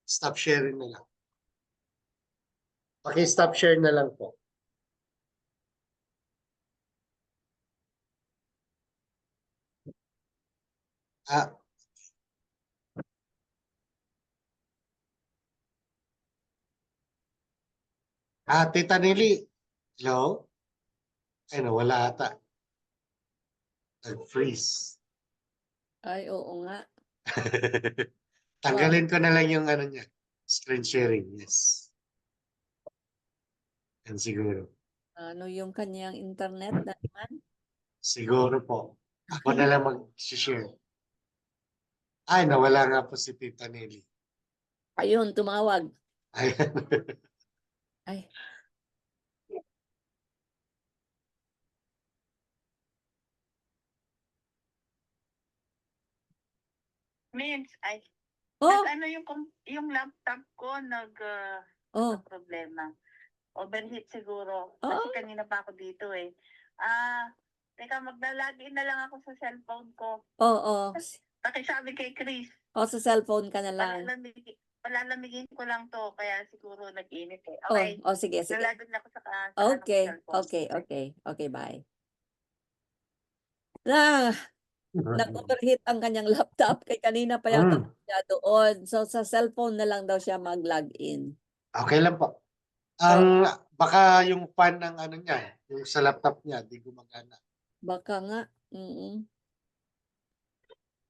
Stop sharing na lang. Paki-stop share na lang po. Tita Nelly. Hello? Ay, nawala ata. Nag-freeze. Ay, oo nga. Tanggalin ko na lang yung ano niya. Screen sharing, yes. Yan siguro. Ano yung kanyang internet na naman? Siguro po. Ako na lang mag-share. Ay, nawala nga po si Tita Nelly. Ayun, tumawag. Ayan. Ay, Means, ay, oh, ano yung laptop ko oh, problema. Overheat siguro. Oo. Kasi kanina pa ako dito eh. Teka, maglalagin na lang ako sa cellphone ko. oo. Pakisabi kay Chris, O, sa cellphone ka na lang. palalamigin ko lang to, kaya siguro nag-init eh. Oh, Okay, oh, sige, sige. nalagin na ako sa Okay, cellphone. okay, okay. Okay, bye. Na, nag-overheat ang kanyang laptop kay kanina pa yata siya doon. So, sa cellphone na lang daw siya mag-login. Okay lang po. Ang baka yung fan ng ano niya, yung sa laptop niya, di gumagana. Baka nga. Mm-mm.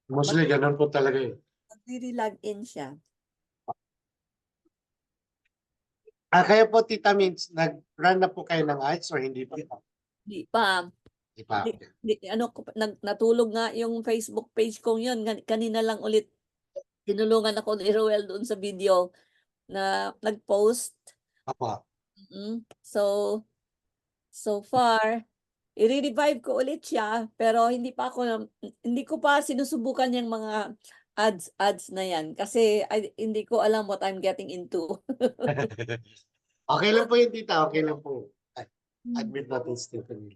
Mostly ganun po talaga yun. Mag-login siya. Kaya po Tita Mins, nag-run na po kayo ng ads or hindi po? Hindi pa. Hindi pa. Natulog nga yung Facebook page ko yun. Kanina lang ulit tinulungan ako ni Roel doon sa video na nag-post. Apa. So far, i-revive ko ulit siya, pero hindi ko pa sinusubukan yung mga ads na yan kasi hindi ko alam what I'm getting into. Okay lang po yun, Tita. Okay lang po. Admit natin, Stephanie.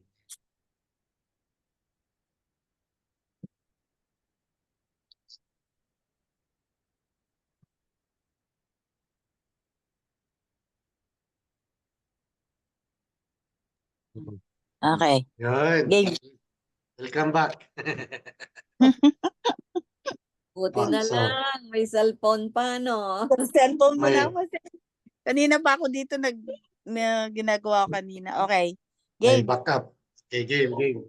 Okay. Yun. Game. Welcome back. Buti na lang, may cellphone pa, no? Cellphone mo May- na ako. Kanina pa ako dito ginagawa ko kanina. Okay. May Game. backup. Okay, game.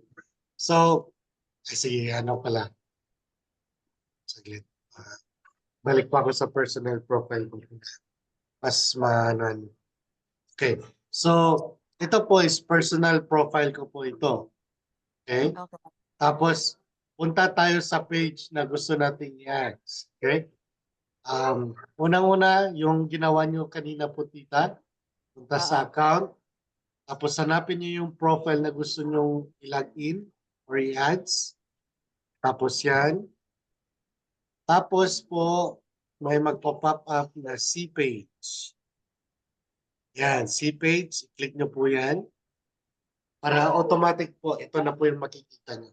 So, sige, ano pala. Saglit. Balik pa ako sa personal profile ko. Mas maano. Okay. So, ito po is personal profile ko po ito. Okay? Okay. Tapos, punta tayo sa page na gusto nating i-ads. Okay? Unang-una, yung ginawa nyo kanina po, Tita. Punta sa account. Tapos, hanapin nyo yung profile na gusto nyo i-login or i-ads. Tapos yan. Tapos po, may magpo-pop up na C-page. Yan, C-page. Click nyo po yan. Para automatic po, ito na po yung makikita nyo.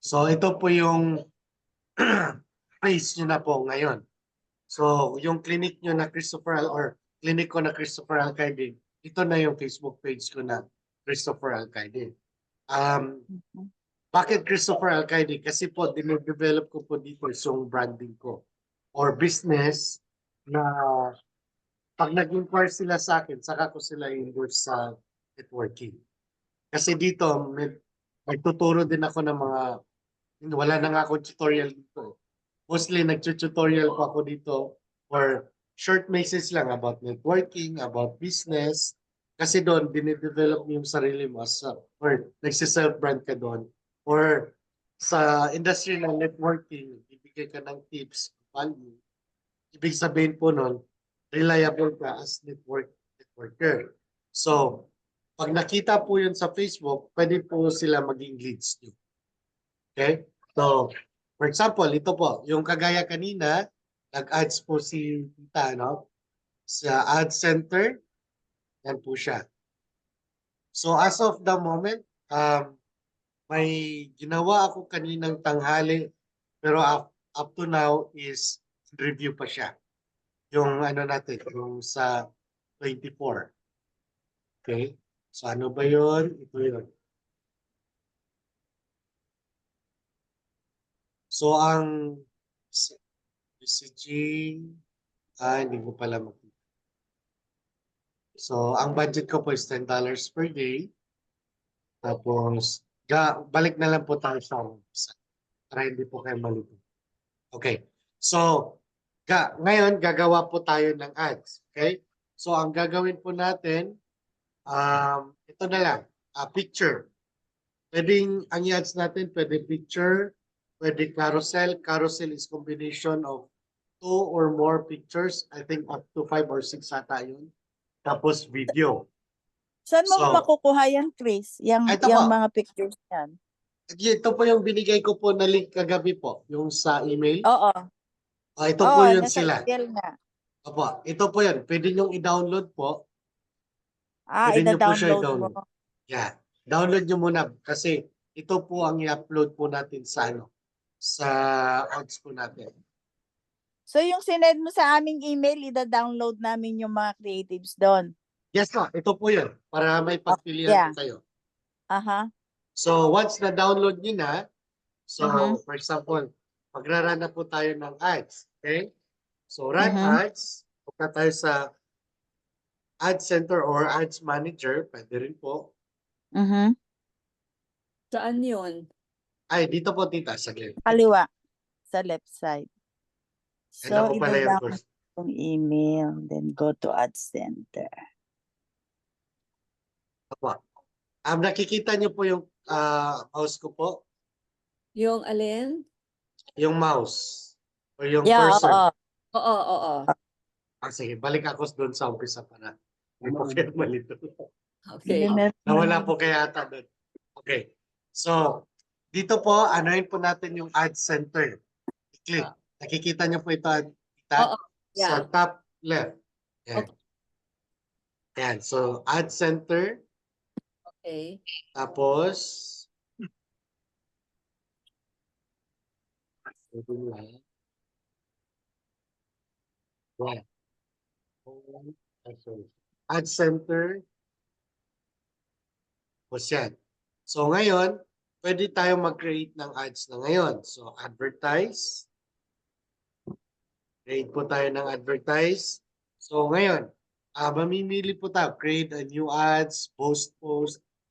So, ito po yung page nyo na po ngayon. So, yung clinic nyo na Christopher or clinic ko na Christopher Alcaide, ito na yung Facebook page ko na Christopher Alcaide. Bakit Christopher Alcaide? Kasi po, dinedevelop ko po dito yung branding ko or business na pag nag-inquire sila sa akin, saka ko sila endorse sa networking. Kasi dito, nagtuturo din ako ng mga, wala na nga akong tutorial dito. Mostly, nag-tutorial po ako dito or short message lang about networking, about business. Kasi doon, dinidevelop mo yung sarili mo or nagsiself-brand ka doon. Or sa industry ng networking, ibigay ka ng tips, value. Ibig sabihin po noon, reliable ka as networker. So, pag nakita po yun sa Facebook, pwede po sila maging leads nyo. Okay? So, for example, ito po, yung kagaya kanina, nag-ads po si Tita, no? Sa ad center, yan po siya. So, as of the moment, may ginawa ako kaninang tanghali, pero up to now is review pa siya. yung ano natin, yung sa 24. Okay? So ano ba yun? Ito yun. So ang messaging, hindi ko pala makita. So ang budget ko po is $10 per day. Tapos, balik na lang po tayo sa umpisa para hindi po kayo malito. Okay. So, ngayon gagawa po tayo ng ads. Okay? So, ang gagawin po natin, ito na lang, picture. Pwedeng, ang ads natin, pwede picture, pwede carousel. Carousel is combination of 2 or more pictures. I think up to 5 or 6 ata yun. Tapos video. Saan mo So, makukuha yan, Chris? ito Yung po. mga pictures yan. Ito po yung binigay ko po na link kagabi po, yung sa email. Oo. Ito Oo, po yun nasa sila. email nga. Opo, ito po yun. Pwede nyo i-download po. Pwede nyo po siya Ida-download mo. i-download. Yeah. Download nyo muna kasi ito po ang i-upload po natin sa sa ads po natin. So yung sinend mo sa aming email, ida-download namin yung mga creatives doon. Yes po, ito po yun. Para may pagpilian Yeah. po kayo. Aha. So once na-download nyo na, so Mhm. for example, magra-run na po tayo ng ads. Okay? So run Mhm. ads. Punta tayo sa Ad Center or Ads Manager. Pwede rin po. Mhm. Saan yun? Ay, dito po tita. Saglit. Kaliwa. Sa left side. Kailan So, ko pala yung ida-download first. yung email, then go to Ad Center. Opo. Nakikita niyo po yung mouse ko po. Yung alin? Yung mouse. O yung Yeah, cursor. oo. Oo, oo. Sige, balik ako doon sa umpisa para. Hindi po kayo malito. Okay. Nawala po kaya ata doon. Okay. So, dito po, anoin po natin yung Ad Center. I-click. Nakikita niyo po ito Oo. sa Yeah. top left. Yan. Okay. Yan. So, Ad Center. Okay. Tapos, yan. Ad Center. Tapos yan. So, ngayon, pwede tayo mag-create ng ads na ngayon. So, advertise. Create po tayo ng advertise. So, ngayon, mamimili po tayo. Create a new ads, post,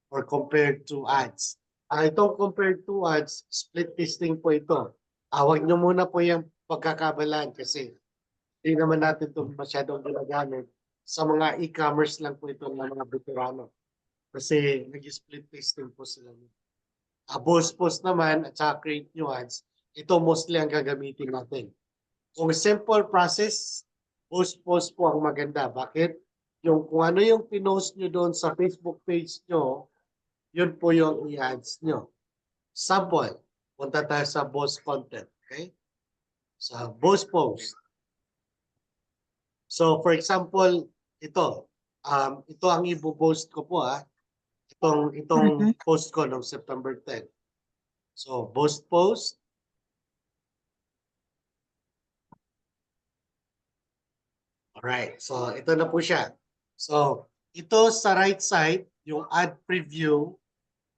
or compare to ads. Itong compare to ads, split testing po ito. Huwag nyo muna po yung pagkakabalaan kasi hindi naman natin ito masyadong ginagamit. Sa mga e-commerce lang po ito ng mga veterano. Kasi nag-split testing po sila. Post naman at saka create new ads, ito mostly ang gagamitin natin. Kung simple process, post po ang maganda. Bakit? Kung ano yung pinost nyo doon sa Facebook page nyo, yun po yung i-ads nyo. Sample, punta tayo sa boss content. Okay? Sa boss post. So, for example, ito ang i-post ko po itong post ko noong September 10. So, post. Alright, so ito na po siya. So, ito sa right side, yung ad preview,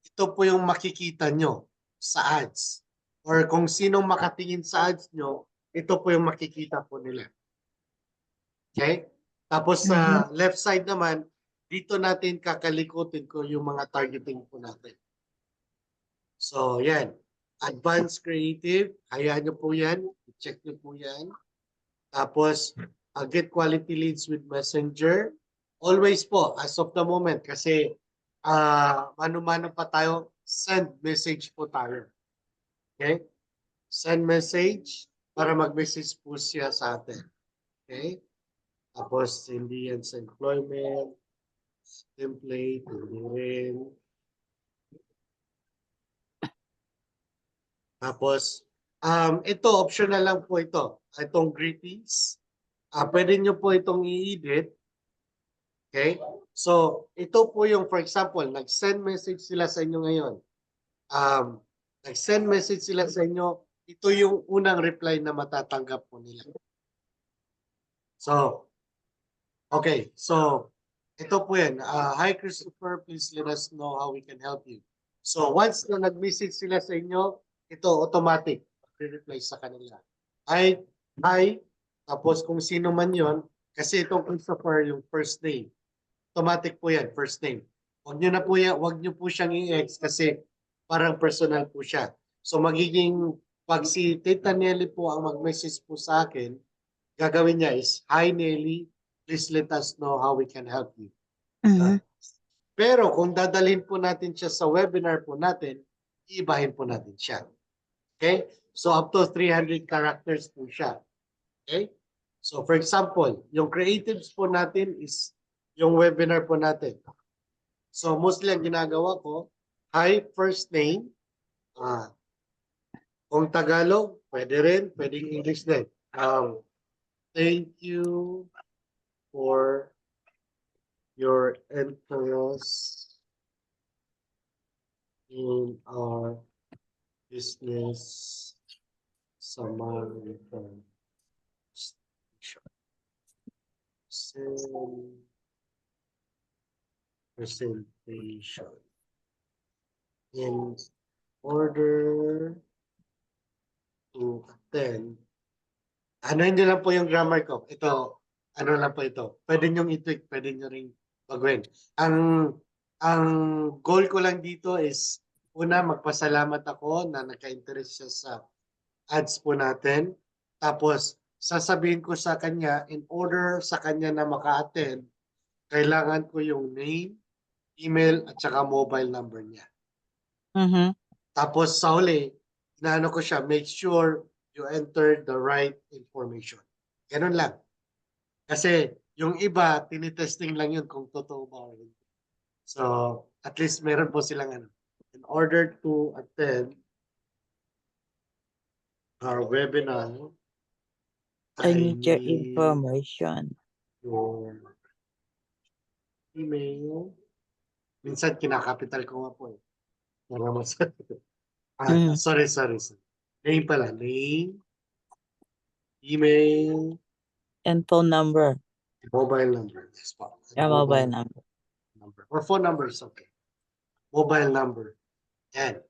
ito po yung makikita nyo sa ads. Or kung sinong makatingin sa ads nyo, ito po yung makikita po nila. Okay? Tapos sa left side naman, dito natin kakalikutin ko yung mga targeting po natin. So, yan. Advanced Creative, hayaan nyo po yan. I-check nyo po yan. Tapos, get quality leads with Messenger. Always po, as of the moment, kasi mano-mano pa tayo, send message po tayo. Okay? Send message para mag-message po siya sa atin. Okay? Tapos, hindi yan sa employment, template, hindi rin. Tapos, ito, optional lang po ito. Itong greetings. Pwede nyo po itong i-edit. Okay? So, ito po yung, for example, nag-send message sila sa inyo ngayon. Nag-send message sila sa inyo. Ito yung unang reply na matatanggap po nila. So, okay. So, ito po yan. Hi, Christopher. Please let us know how we can help you. So, once na nag-message sila sa inyo, ito automatic. Re-reply sa kanila. Hi, hi. Tapos kung sino man yon, kasi itong Christopher, yung first name. Automatic po yan, first name. Wag niyo po siyang i-ex kasi parang personal po siya. So, magiging, pag si Tita Nelly po ang mag-message po sa akin, gagawin niya is, Hi Nelly, please let us know how we can help you. Mhm. Pero kung dadalhin po natin siya sa webinar po natin, iibahin po natin siya. Okay? So up to 300 characters po siya. Okay? So for example, yung creatives po natin is yung webinar po natin. So mostly ang ginagawa ko, hi, first name, kung Tagalog, pwede rin, pwedeng English din. Thank you for your interest in our business Samaritan presentation. In order to attend, ano hindi lang po yung grammar ko. Ito, ano lang po ito. Pwede nyo i-tweak, pwede nyo rin gawin. Ang goal ko lang dito is, una, magpasalamat ako na nagka-interest siya sa ads po natin. Tapos, sasabihin ko sa kanya, in order sa kanya na maka-attend, kailangan ko yung name, email, at saka mobile number niya. Mhm. Tapos sa huli, inaano ko siya, make sure you enter the right information. Ganun lang. Kasi yung iba, tinitesting lang yun kung totoo ba. So, at least meron po silang ano. In order to attend our webinar, I need your need information. your email. Minsan kinakapital ko nga po eh. Para mas sorry. Name pala. Name, email, And phone number. mobile number. Yes, po. Your mobile number. Number. Or phone number is okay. Mobile number. And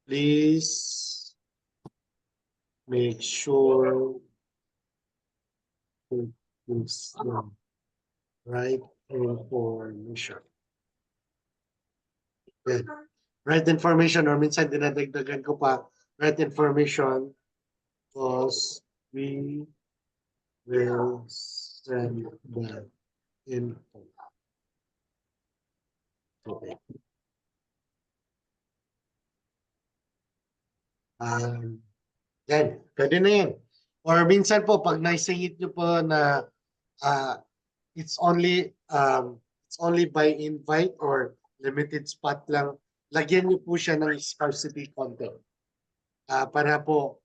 please make sure to use the right information. Okay. Right information or minsan dinadagdagan ko pa right information because we will send the info. Okay. Yan, pwede na yan. Or minsan po, pag naisingit nyo po na it's only by invite or limited spot lang, lagyan nyo po siya ng scarcity content. Para po,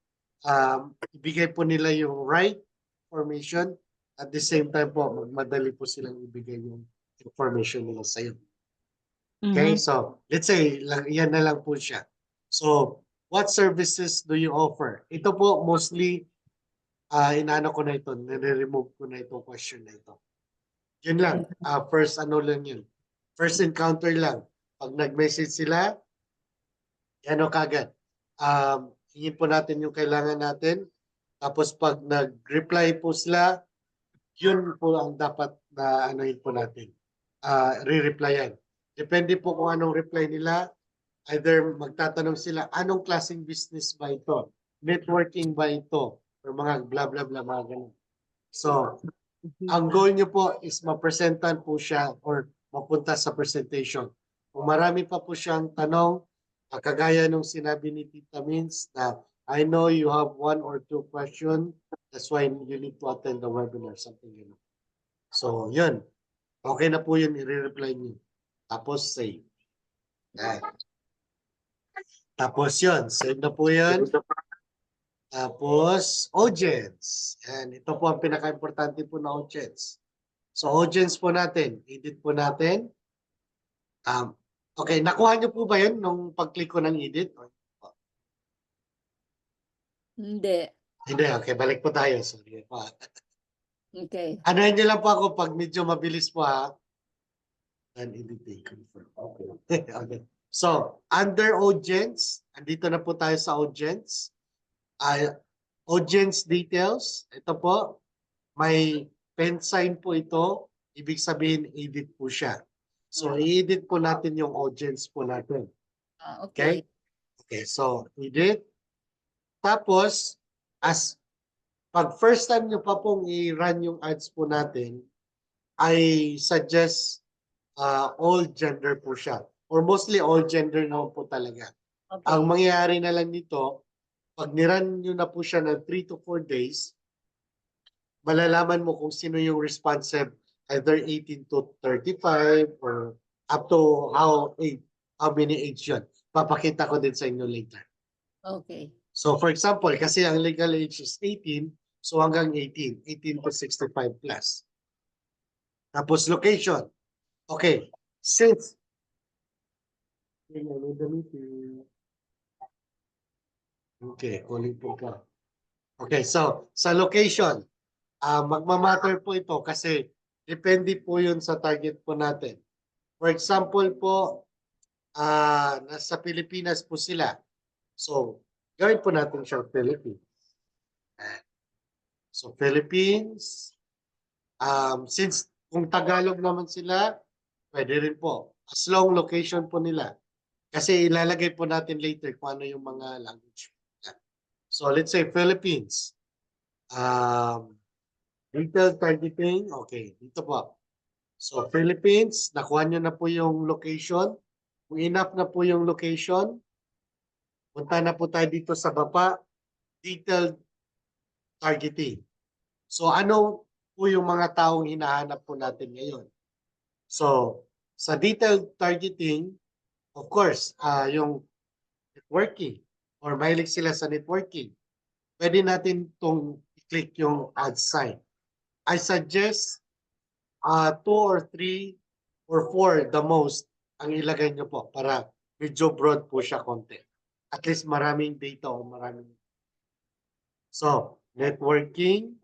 ibigay po nila yung right information at the same time po, magmadali po silang ibigay yung information nila sa'yo. Okay, so let's say, yan na lang po siya. So, what services do you offer? Ito po mostly, inaano ko na ito, nire-remove ko na itong question na ito. Yun lang, first ano lang yun. First encounter lang. Pag nag-message sila, ano kagad. Hingin po natin yung kailangan natin. Tapos pag nag-reply po sila, yun po ang dapat na anuhin po natin. Re-replyan. Depende po kung anong reply nila. Either magtatanong sila, anong klaseng business ba ito? Networking ba ito? Or mga blah blah blah mga ganun. So, ang goal nyo po is mapresentan po siya or mapunta sa presentation. Kung marami pa po siyang tanong, kagaya nung sinabi ni Tita Mins na I know you have 1 or 2 questions, that's why you need to attend the webinar, something like that. So, yun. Okay na po yun, i-reply nyo. Tapos, save. Yan. Tapos yun, save na po yun. Tapos, audience. Yan, ito po ang pinaka-importante po na audience. So, audience po natin, edit po natin. Okay, nakuha niyo po ba yun nung pag-click ko ng edit? Hindi. Hindi, okay. Balik po tayo. Sorry pa. Okay. Ano nyo lang po ako pag medyo mabilis po ha. Non-editing confirm. Okay. Okay. So, under audience, andito na po tayo sa audience. Audience details. Ito po, may pen sign po ito. Ibig sabihin, edit po siya. So, i-edit po natin yung audience po natin. Okay. Okay? Okay, so, edit. Tapos, pag first time nyo pa pong i-run yung ads po natin, I suggest all gender po siya. Or mostly all gender naman po talaga. Okay. Ang mangyayari na lang nito, pag nirun nyo na po siya ng 3 to 4 days, malalaman mo kung sino yung responsive, either 18 to 35 or up to how many age yun. Papakita ko din sa inyo later. Okay. So for example, kasi ang legal age is 18, so hanggang 18 to 65 plus. Tapos location. Okay, since okay, calling po ka. Okay, so sa location, magmamatter po ito kasi depende po yun sa target po natin. For example po, nasa Pilipinas po sila. So, gawin po natin siya Philippines. So, Philippines, since kung Tagalog naman sila, pwede rin po. As long location po nila. Kasi ilalagay po natin later kung ano yung mga language. So, let's say Philippines. Retail targeting, okay, dito po. So, Philippines, nakuha nyo na po yung location. Kung enough na po yung location, punta na po tayo dito sa baba, detailed targeting. So, ano po yung mga taong hinahanap po natin ngayon? So, sa detailed targeting, of course, yung networking or mahilig sila sa networking, pwede natin itong i-click yung add sign. I suggest 2 or 3 or 4 the most ang ilagay nyo po para medyo broad po siya konti. At least maraming data o maraming. So, networking.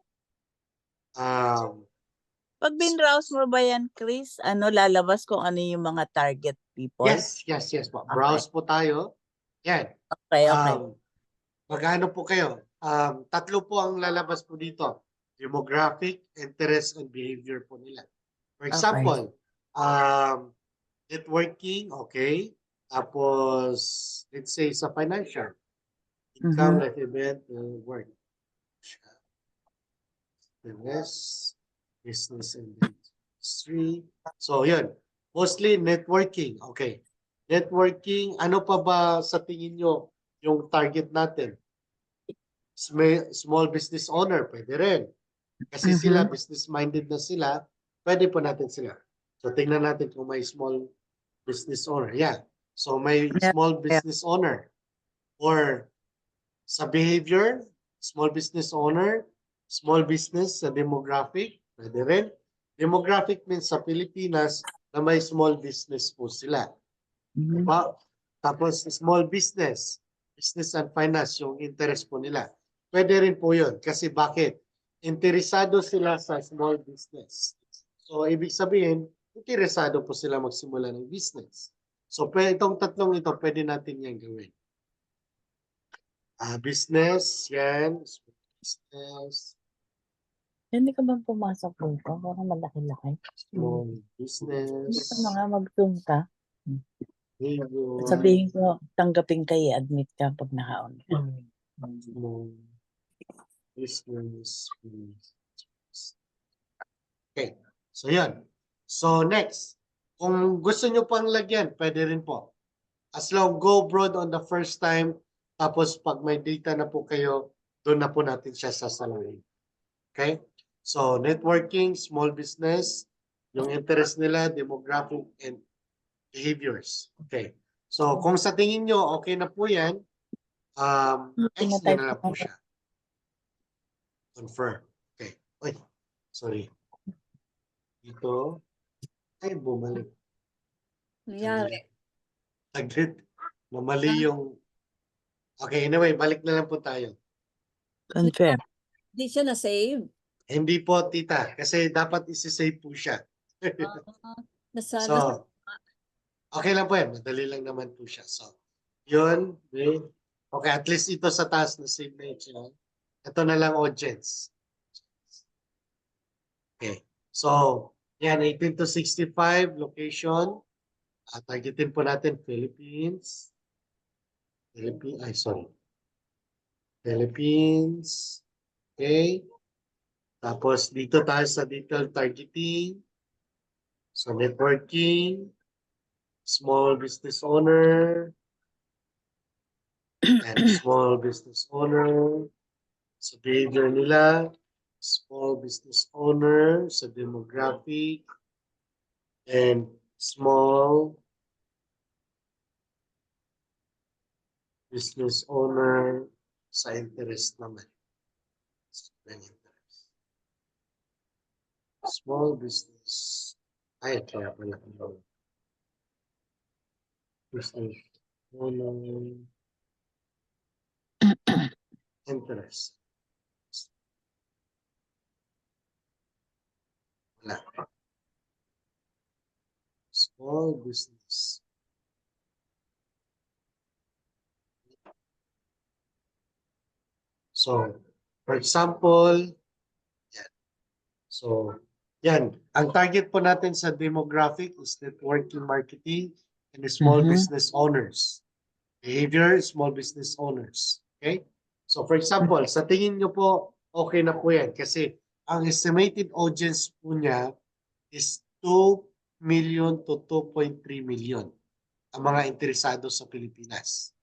Pag binrowse mo ba yan, Chris, lalabas kung ano yung mga target people? Yes po. Browse po tayo. Yan. Okay, okay. Magano po kayo? Tatlo po ang lalabas po dito. Demographic, interest, and behavior po nila. For example, networking, okay. Tapos, let's say sa financial. Income, like event, work. Interest, business, and industry. So, yun. Mostly networking. Okay. Networking, ano pa ba sa tingin nyo yung target natin? Small business owner, pwede rin. Kasi sila, business-minded na sila, pwede po natin sila. So, tingnan natin kung may small business owner. Yeah. So, may small business owner. Or sa behavior, small business owner, small business sa demographic, pwede rin. Demographic means sa Pilipinas na may small business po sila. Diba? Tapos small business, business and finance, yung interest po nila. Pwede rin po yun. Kasi bakit? Interesado sila sa small business. So, ibig sabihin, interesado po sila magsimula ng business. So, itong tatlong ito, pwede natin yan gawin. Business, yan. Business. Hindi ka ba pumasok dito? Parang malaki-laki. Small Hindi business. ka mga mag-zoom ka. Behavior. Sabihin ko, tanggapin ka i-admit ka pag naka-on ka. Small business. Okay. So, yan. So, next. Kung gusto nyo pang lagyan, pwede rin po. As long go broad on the first time, tapos pag may data na po kayo, doon na po natin siya sasalarin. Okay? So, networking, small business, yung interest nila, demographic, and behaviors. Okay. So, kung sa tingin nyo, okay na po yan, X nyo na lang po siya. Confirm. Okay. Uy, sorry. Dito. Ay, bumalik. Nangyari. Saglit. Namali yung. Okay, anyway, balik na lang po tayo. Confirm. Hindi siya na-save. Hindi po, tita. Kasi dapat isi-save po siya. Nasa, So, okay lang po yan. Madali lang naman po siya. So, yun. Okay, at least ito sa taas na save na yun. Ito na lang audience. Okay. So, yan, 18 to 65 location. Targetin po natin Philippines. Philippines. Okay. Tapos dito tayo sa detail targeting. So, networking. Small business owner. And small business owner. Sa behavior nila. Small business owner. Sa demographic. And small business owner sa interest naman. Small business. Ay, kaya pala. Business owner interest. Wala. Small business. So, for example, yan. So, yan. Ang target po natin sa demographic is networking marketing and small business owners. Behavior, small business owners. Okay? So, for example, sa tingin nyo po, okay na po yan. Kasi ang estimated audience po niya is 2 million to 2.3 million ang mga interesado sa Pilipinas.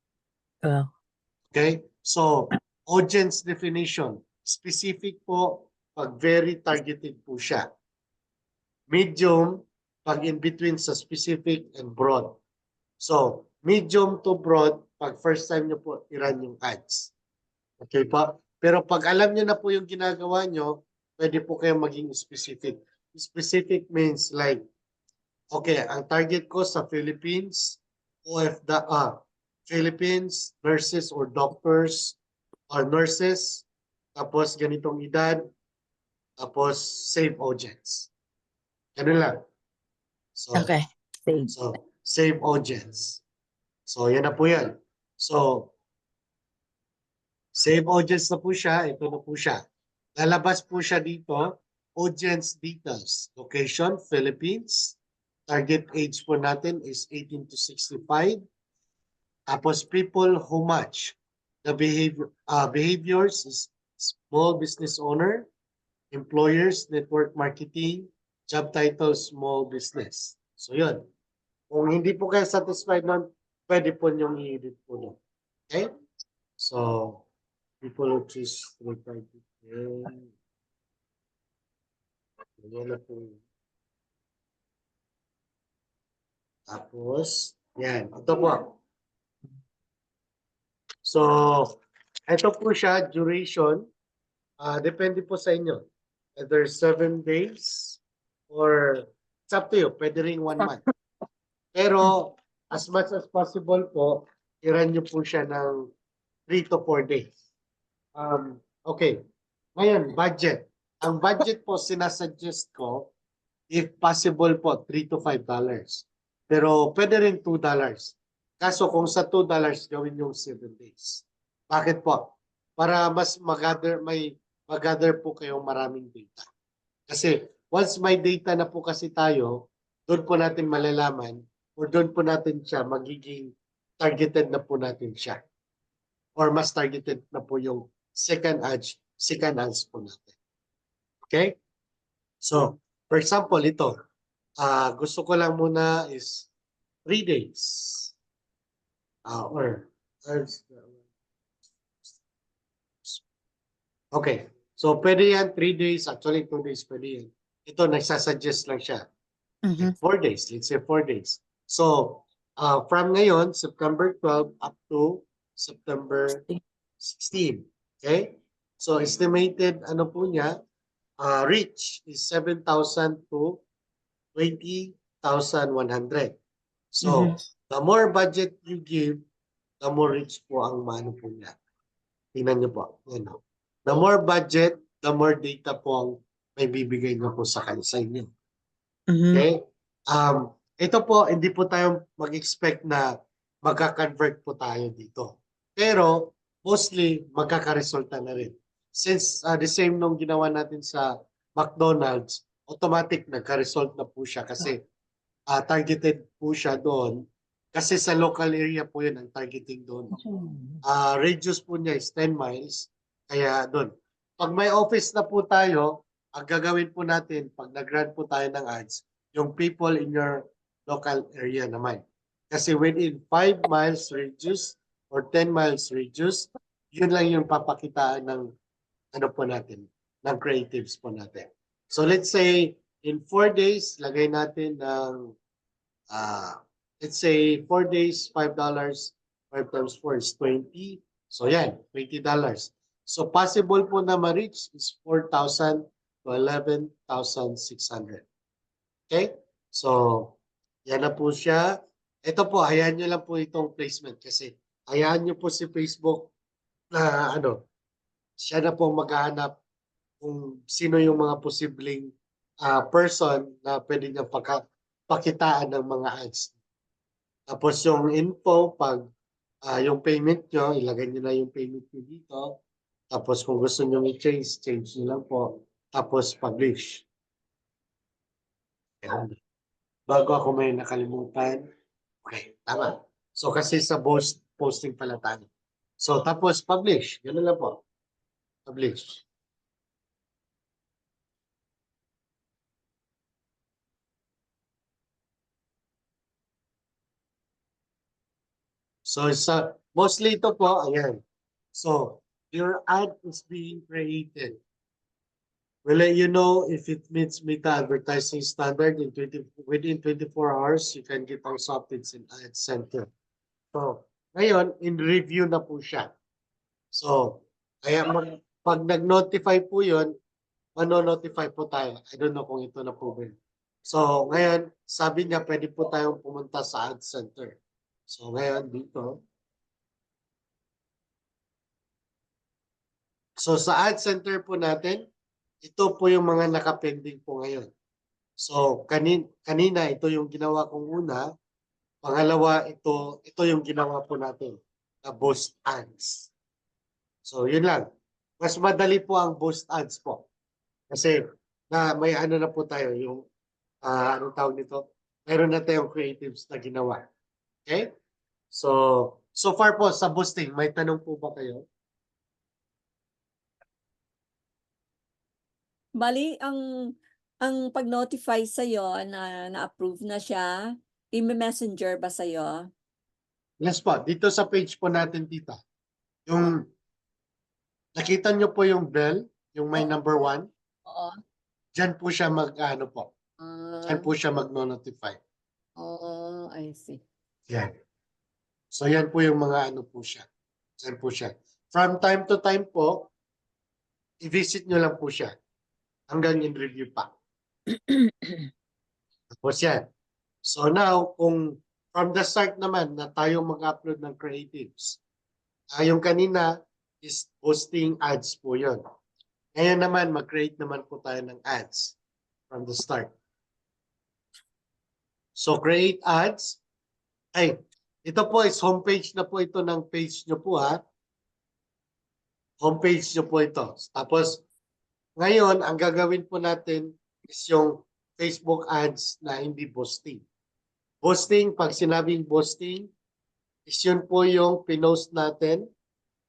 Okay? So, audience definition. Specific po pag very targeted po siya. Medium, pag in between sa specific and broad. So, medium to broad, pag first time nyo po i-run yung ads. Okay pa? Pero pag alam nyo na po yung ginagawa nyo, pwede po kayo maging specific. Specific means like, okay, ang target ko sa Philippines, Philippines, nurses or doctors or nurses, tapos ganitong edad, tapos save audience. Ganun lang. So, Okay. Save. So, save audience. So, yan na po yan. So, save audience na po siya. Ito na po siya. Lalabas po siya dito. Audience details. Location, Philippines. Target age po natin is 18 to 65. Tapos people who match. The behaviors is small business owner, employers, network marketing, job title, small business. So, yun. Kung hindi po kayo satisfied nun, pwede po niyong i-edit po nun. Okay? So, people who choose to reply to them. Yan na po. Tapos, yan. Ito po. So, ito po siya, duration. Depende po sa inyo. Either 7 days or it's up to you. Pwede rin 1 month. Pero, as much as possible po, i-run nyo po siya ng 3 to 4 days. Okay. Ngayon, budget. Ang budget po, sinasuggest ko, if possible po, $3 to $5. Pero pwede rin $2. Kaso kung sa $2, gawin yung 7 days. Bakit po? Para mas mag-gather po kayong maraming data. Kasi once may data na po kasi tayo, doon po natin malalaman or doon po natin siya magiging targeted na po natin siya. Or mas targeted na po yung second ads po natin. Okay? So, for example, ito. Gusto ko lang muna is 3 days. Okay. So, pwede yan 3 days. Actually, 2 days pwede yan. Ito, nagsasuggest lang siya. 4 days. Let's say 4 days. So, from ngayon, September 12 up to September 16. Okay? So, estimated ano po niya, reach is 7,000 to 20,100. So, the more budget you give, the more reach po ang maano po niya. Tingnan niyo po. Yan. The more budget, the more data po ang may bibigay na po sa inyo. Okay? Ito po, hindi po tayo mag-expect na magka-convert po tayo dito. Pero, mostly, magkakaresulta na rin. Since the same nung ginawa natin sa McDonald's, automatic nagka-result na po siya kasi targeted po siya doon. Kasi sa local area po yun ang targeting doon. Radius po niya is 10 miles. Kaya doon. Pag may office na po tayo, ang gagawin po natin, pag nag-run po tayo ng ads, yung people in your local area naman. Kasi within 5 miles radius or 10 miles radius, yun lang yung papakitaan ng ano po natin, ng creatives po natin. So let's say, in 4 days, lagay natin ng, let's say, 4 days, $5, 5 times 4 is 20. So yan, $20. So possible po na ma-reach is 4,000 to 11,600. Okay? So, yan na po siya. Ito po, hayaan nyo lang po itong placement kasi hayaan nyo po si Facebook na siya na po maghahanap kung sino yung mga posibleng person na pwede niya pakitaan ng mga ads. Tapos yung info, pag yung payment nyo, ilagay nyo na yung payment nyo dito. Tapos kung gusto nyo i-change, change nyo lang po. Tapos publish. Ayan. Bago ako may nakalimutan. Okay, tama. So kasi sa posting pala tayo. So tapos publish. Ganun lang po. Publish. So mostly ito po, ayan. So your ad is being created. We'll let you know if it meets Meta advertising standard within 24 hours. You can get our softwares in Ad Center. So, ngayon, in review na po siya. So, kaya pag nag-notify po yun, mano-notify po tayo. I don't know kung ito na po ba. So, ngayon, sabi niya pwede po tayong pumunta sa Ad Center. So, ngayon dito. So, sa Ad Center po natin, ito po yung mga nakapending po ngayon. So, kanina ito yung ginawa kong una. Pangalawa, ito yung ginawa po natin na boost ads. So, yun lang. Mas madali po ang boost ads po. Kasi may ano na po tayo, yung anong tawag nito? Meron na tayong creatives na ginawa. Okay? So far po sa boosting, may tanong po ba kayo? Bali, ang pag-notify sa'yo na na-approve na siya, i-messenger ba sa'yo? Yes po, dito sa page po natin, tita. Yung nakita nyo po yung bell, yung may number 1, Oo. dyan po siya po. Dyan po siya mag-notify. Oo, I see. Yan. So yan po yung mga po siya. Dyan po siya. From time to time po, i-visit nyo lang po siya. Hanggang in review pa. Tapos yan. So now, kung from the start naman na tayo mag-upload ng creatives, yung kanina is posting ads po yun. Ngayon naman, mag-create naman po tayo ng ads from the start. So create ads. Ito po is homepage na po ito ng page nyo po ha. Homepage nyo po ito. Tapos, ngayon, ang gagawin po natin is yung Facebook ads na hindi boosting. Boosting, pag sinabing boosting, is yun po yung pinost natin,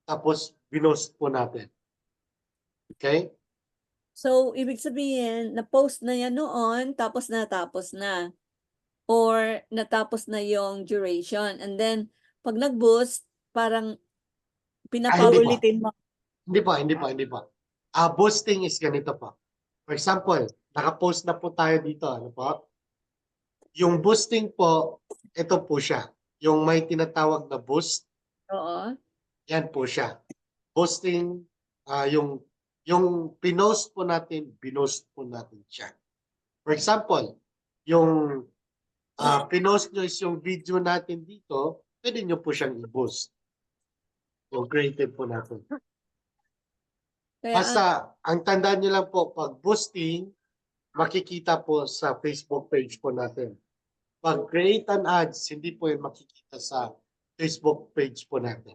tapos binost po natin. Okay? So, ibig sabihin, na-post na yan noon, tapos natapos na. Or natapos na yung duration. And then, pag nag-boost, parang pinapaulitin mo. Hindi po. Boosting is ganito po. For example, naka-post na po tayo dito. Ano po? Yung boosting po, ito po siya. Yung may tinatawag na boost. Oo. Yan po siya. Boosting, yung pinost po natin, binost po natin siya. For example, yung pinost nyo is yung video natin dito, pwede nyo po siyang i-boost. Yung creative po natin. Kaya Basta, ang tandaan nyo lang po, pag boosting, makikita po sa Facebook page po natin. Pag create an ads, hindi po yung makikita sa Facebook page po natin.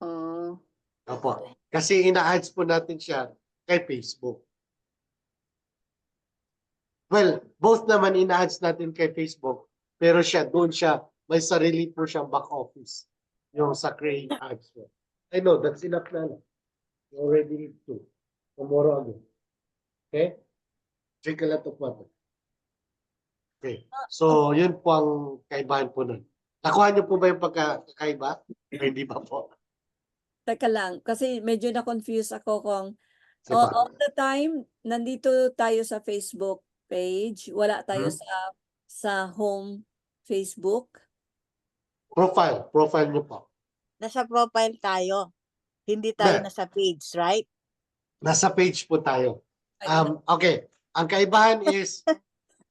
oh, Opo. Kasi ina-ads po natin siya kay Facebook. Well, both naman ina-ads natin kay Facebook, pero doon siya, may sarili po siyang back office. Yung sa create ads po. I know, that's enough na lang. You already need to. Tomorrow again. Okay? Drink a lot of water. Okay. So, yun po ang kaibahan po nun. Nakuha niyo po ba yung pagkakaiba? O hindi ba po? teka lang, kasi medyo na-confuse ako kung Sige pa. all the time, nandito tayo sa Facebook page, wala tayo sa home Facebook. Profile niyo po. Nasa profile tayo. Hindi tayo Hindi. nasa page, right? Nasa page po tayo. Okay. Ang kaibahan is,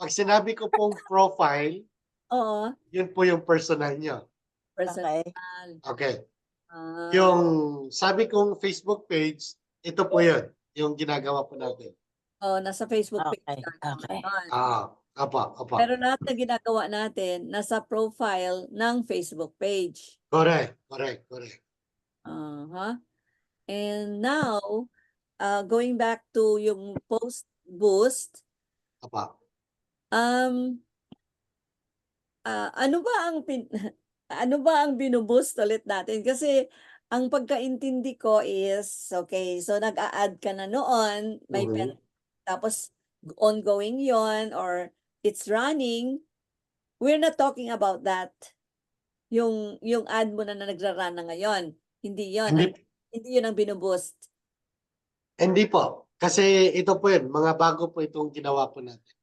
pag sinabi ko pong profile, Oo, yun po yung personal niyo. personal. Okay. Okay. Ah, Yung sabi kong Facebook page, ito po yun. Yung ginagawa po natin. nasa Facebook page Okay, tayo okay. ngayon. Apa. Pero lahat na ginagawa natin, nasa profile ng Facebook page. Correct. Uh-huh. And now, going back to yung post boost, Apa. ano ba ang ano ba ang binuboost ulit natin? Kasi ang pagkaintindi ko is, okay, so nag-a-add ka na noon, may Mhm. tapos ongoing yon or it's running. We're not talking about that. Yung ad mo na nagra-run na ngayon. Hindi yon. Hindi yun ang binuboost. Hindi po. Kasi ito po yun. Mga bago po itong ginawa po natin.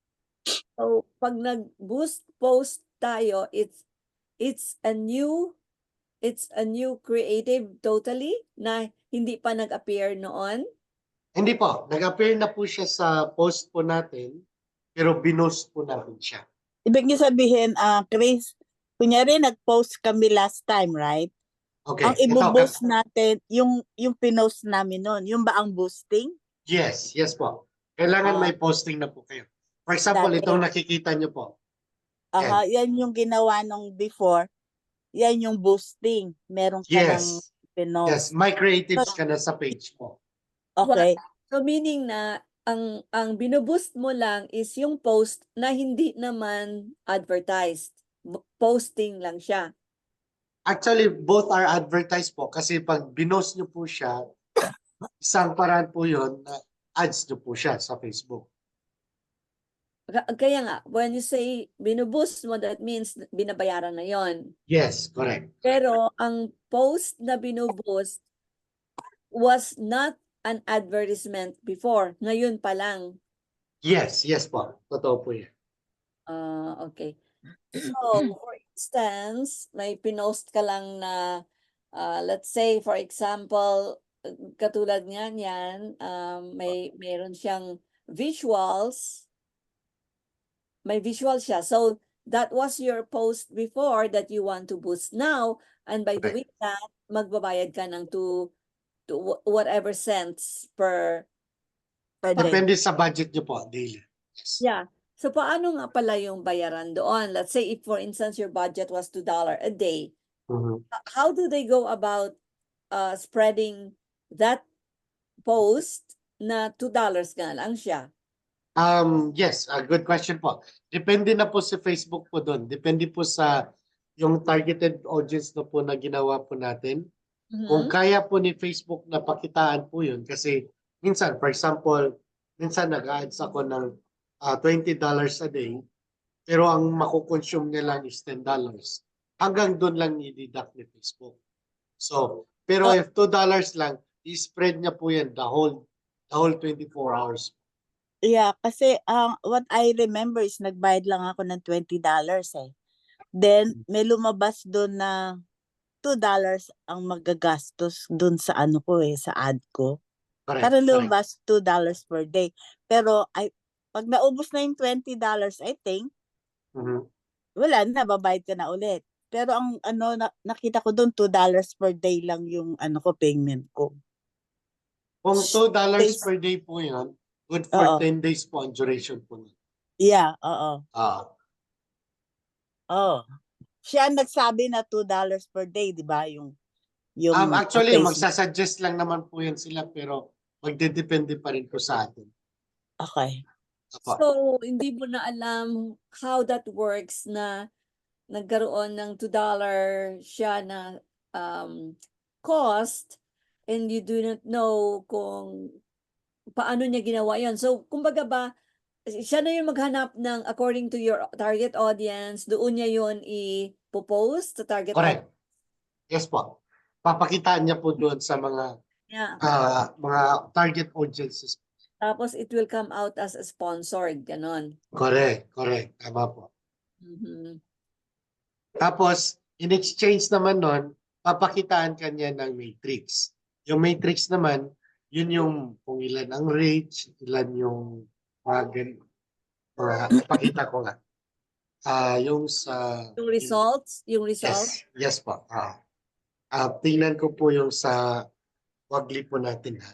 So, pag nag-boost post tayo, it's a new creative totally na hindi pa nag-appear noon. Hindi po. Nag-appear na po siya sa post po natin, pero binost po natin siya. Ibig niyo sabihin, Chris, kunyari nag-post kami last time, right? Okay. Ang i-boost natin, yung pinost namin noon, yung ba ang boosting? Yes po. Kailangan may posting na po kayo. For example, Dati. itong nakikita nyo po. Aha, yan yung ginawa nung before. Yan yung boosting. Meron ka ng pinost. Yes, may creatives ka na sa page mo. Okay. So meaning na ang binuboost mo lang is yung post na hindi naman advertised. Posting lang siya. Actually, both are advertised po kasi pag binost nyo po siya, isang paraan po yun na ads nyo po siya sa Facebook. Kaya nga, when you say binuboost mo, that means binabayaran na yon. Yes, correct. Pero ang post na binuboost was not an advertisement before. Ngayon pa lang. Yes po. Totoo po yan. Okay. So, for instance, may pinost ka lang na, let's say, for example, katulad nga niyan, mayroon siyang visuals. May visual siya. So, that was your post before that you want to boost now. And by doing that, magbabayad ka ng to whatever cents per day. Depende sa budget nyo po, daily. Yes. Yeah. So, paano nga pala yung bayaran doon? Let's say, if for instance, your budget was $2 a day, how do they go about spreading that post na $2 nga lang siya? Yes, a good question po. Depende na po sa Facebook po doon. Depende po sa yung targeted audience na po na ginawa po natin. Kung kaya po ni Facebook na pakitaan po yun. Kasi minsan, for example, minsan nag-ads ako ng $20 a day, pero ang makukonsume nila is $10. Hanggang doon lang i-deduct ni Facebook. So, pero if $2 lang, i-spread niya po yan the whole 24 hours. Yeah, kasi what I remember is nagbayad lang ako ng $20 eh. Then may lumabas doon na $2 ang magagastos doon sa ano ko sa ad ko. Para lumabas $2 per day. Pero pag naubos na yung $20, I think, wala na, babayad ka na ulit. Pero ang nakita ko doon $2 per day lang yung payment ko. Kung $2 days. per day po yun, good for Oo. 10 days po ang duration po. Yeah, oo. Ah, Oh. Siya ang nagsabi na $2 per day, di ba? Yung actually, Facebook. magsasuggest lang naman po yan sila pero magdedepende pa rin po sa atin. Okay. Apo. So, hindi mo na alam how that works na nagkaroon ng $2 siya na cost and you do not know kung paano niya ginawa yon. So, kumbaga ba, siya na yung maghanap ng according to your target audience, doon niya yon i-post sa target Correct. Yes po. Papakitaan niya po doon sa mga niya. mga target audiences. Tapos it will come out as a sponsored, ganon. Correct. Tama po. Mhm. Tapos, in exchange naman nun, papakitaan ka niya ng matrix. Yung matrix naman, yun yung kung ilan ang reach, ilan yung ipakita ko nga. Yung sa... Yung results, Yes po. Tingnan ko po yung sa Wagli po natin ha.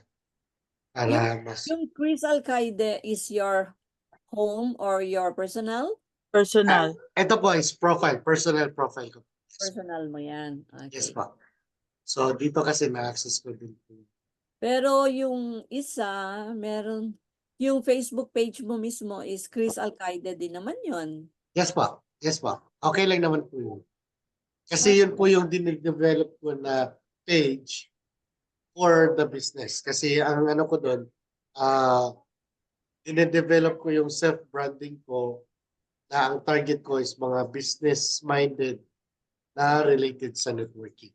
Para mas... Yung Chris Alcaide is your home or your personal? Personal. Ito po is profile, personal profile ko. Personal mo yan. Okay. Yes po. So, dito kasi na-access ko din po. Pero yung isa, meron, yung Facebook page mo mismo is Chris Alcaide din naman yun. Yes po. Okay lang naman po yun. Kasi yun po yung dinedevelop ko na page for the business. Kasi ang ano ko doon, dinedevelop ko yung self-branding ko na ang target ko is mga business-minded na related sa networking.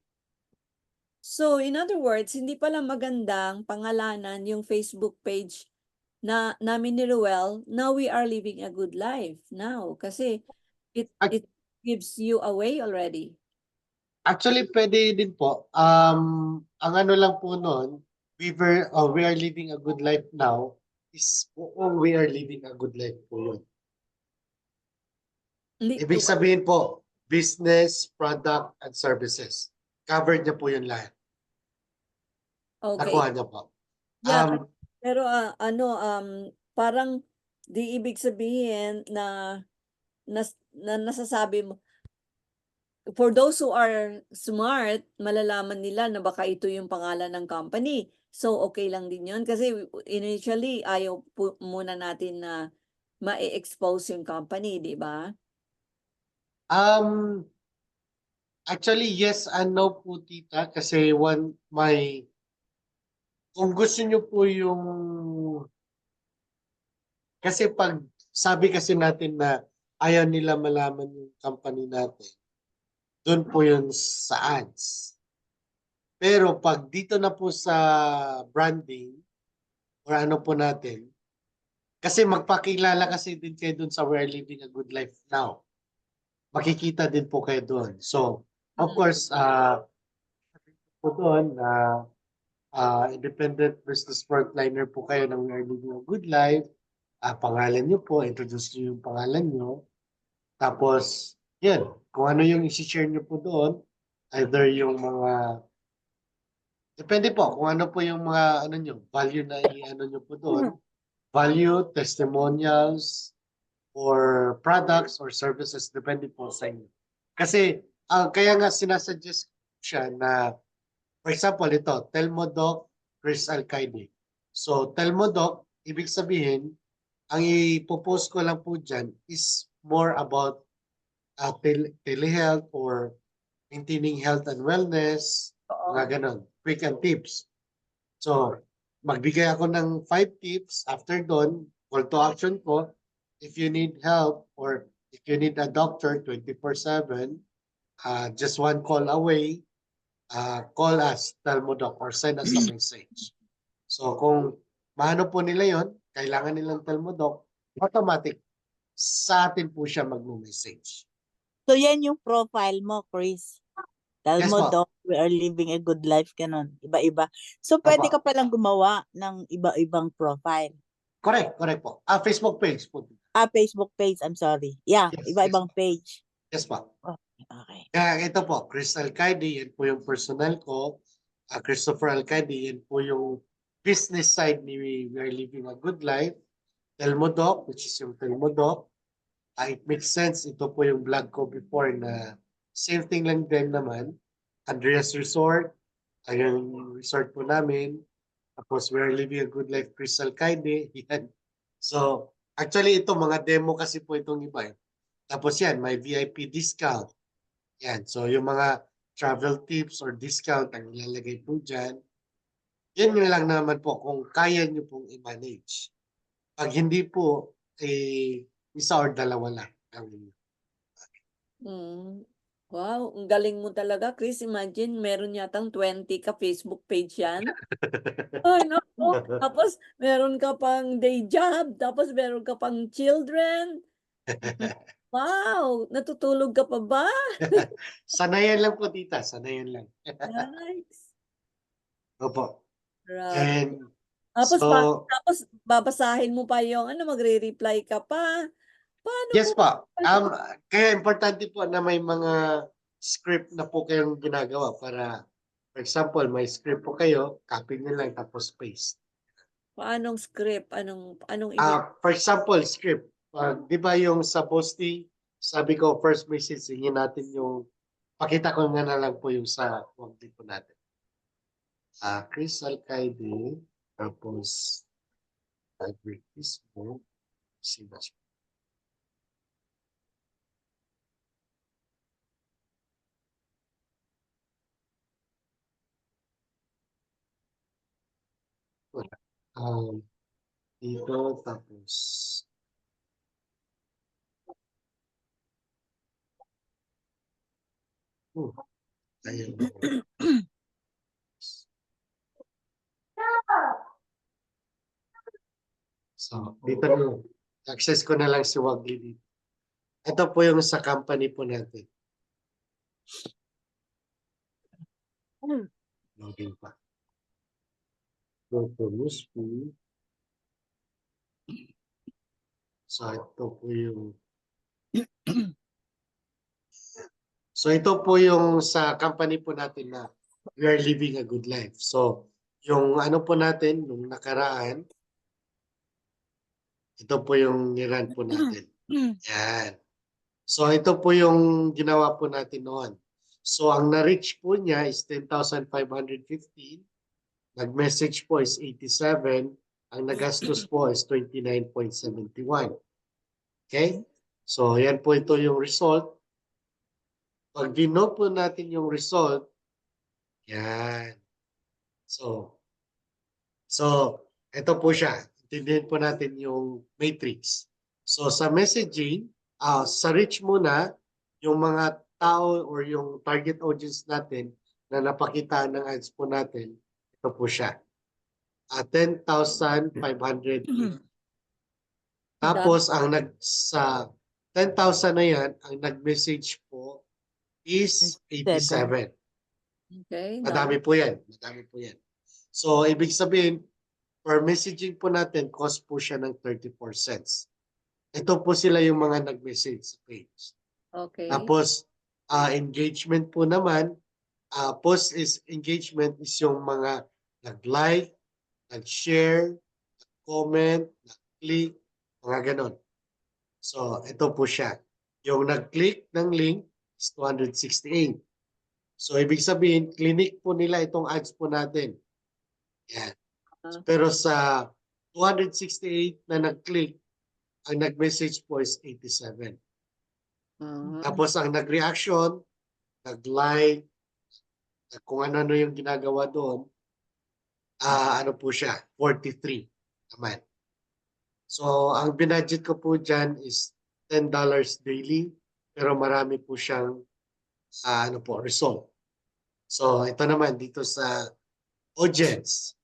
So, in other words, hindi pala magandang pangalanan yung Facebook page na namin ni Ruel, now we are living a good life now. Kasi it gives you away already. Actually, pwede din po. Ang ano lang po noon, we are living a good life now is we are living a good life po yun. Ibig sabihin po, business, product, and services. Covered niya po yun lahat. Okay. Nakuha niya po. Yeah, pero parang di ibig sabihin na nasasabi mo, for those who are smart, malalaman nila na baka ito yung pangalan ng company. So, okay lang din yun. Kasi initially, ayaw muna natin na ma-expose yung company, di ba? Actually, yes and no po, tita. Kasi kung gusto niyo po yung... Kasi pag sabi kasi natin na ayaw nila malaman yung company natin, doon po yun sa ads. Pero pag dito na po sa branding, or ano po natin, kasi magpakilala kasi din kayo doon sa We're Living a Good Life Now. Makikita din po kayo doon. So, of course, po doon independent business frontliner po kayo ng We're Living a Good Life. Pangalan nyo po, introduce nyo yung pangalan nyo. Tapos, yun, kung ano yung isi-share nyo po doon, either yung mga, depende po kung ano po yung mga value na i-ano nyo po doon. Value, testimonials, or products or services, depende po sa inyo. Kasi, kaya nga sinasuggest siya na, for example, ito, Telmodoc Chris Alcaide. So, Telmodoc, ibig sabihin, ang ipopost ko lang po dyan is more about telehealth or maintaining health and wellness, mga ganon, quick and tips. So, magbigay ako ng 5 tips. After doon, call to action ko. If you need help or if you need a doctor 24/7, just one call away, call us, Telmodoc, or send us a message. So, kung maano po nila yon, kailangan nilang Telmodoc, automatic sa atin po siya mag-message. So, yan yung profile mo, Chris. Yes, Telmodoc, we are living a good life, ganon. Iba-iba. So, pwede ka palang gumawa ng iba-ibang profile. Correct po. Facebook page po. Facebook page, I'm sorry. Yeah, Yes, iba-ibang page. Yes po. Okay. Kaya ito po, Chris Alcaide, yan po yung personal ko. Christopher Alcaide, yan po yung business side ni We Are Living a Good Life, Telmodoc, which is yung Telmodoc. It makes sense. Ito po yung vlog ko before na same thing lang din naman. Andreas Resort, yung resort po namin. Tapos We Are Living a Good Life, Crystal Kaide. Yan. So, actually ito, mga demo kasi po itong iba. Tapos yan, may VIP discount. Yan. So, yung mga travel tips or discount ang ilalagay po dyan. Yan yun lang naman po kung kaya nyo pong i-manage. Pag hindi po, isa or dalawa lang. Mm. Wow, ang galing mo talaga, Chris. Imagine, meron yatang 20 ka Facebook page yan. Ay, naku. Tapos, meron ka pang day job. Tapos, meron ka pang children. Wow, natutulog ka pa ba? Sanayan lang po, tita. Sanayan lang. Nice. Opo. Grabe. And Tapos, so, tapos babasahin mo pa yung magre-reply ka pa. Paano yes mo? po. Kaya importante po na may mga script na po kayong ginagawa para, for example, may script po kayo, copy nyo lang tapos paste. Paanong script? Anong ibig? For example, script. Di ba yung sa posting, sabi ko, first message, hingin natin yung, pakita ko nga na lang po yung sa wagdi po natin. Chris Alcaide, tapos, advertisement, sinas. Dito, tapos, ayun. So, dito na, access ko na lang si Wagli dito. Ito po yung sa company po natin. Login pa. Go to newsfeed. So, ito po yung So, ito po yung sa company po natin na We Are Living a Good Life. So, yung ano po natin, nung nakaraan, ito po yung niran po natin. Yan. So, ito po yung ginawa po natin noon. So, ang na-reach po niya is 10,515. Nag-message po is 87. Ang nagastos po is 29.71. Okay? So, yan po ito yung result. Pag gino po natin yung result, yan. So, ito po siya. Intindihin po natin yung matrix. So, sa messaging, sa reach muna, yung mga tao or yung target audience natin na napakita ng ads po natin, ito po siya. 10,500. Tapos, sa 10,000 na yan, ang nag-message po is 87. Okay. Madami po yan. Madami po yan. So, ibig sabihin, per messaging po natin, cost po siya ng 34 cents. Ito po sila yung mga nag-message sa page. Okay. Tapos, engagement po naman, post is engagement is yung mga nag-like, nag-share, nag-comment, nag-click, mga ganon. So, ito po siya. Yung nag-click ng link is 268. So, ibig sabihin, clinic po nila itong ads po natin. Yan. Pero sa 268 na nag-click, ang nag-message po is 87. Tapos ang nag-reaction, nag-like, kung ano yung ginagawa doon, ano po siya, 43 naman. So, ang binudget ko po dyan is $10 daily, pero marami po siyang result. So, ito naman dito sa audience.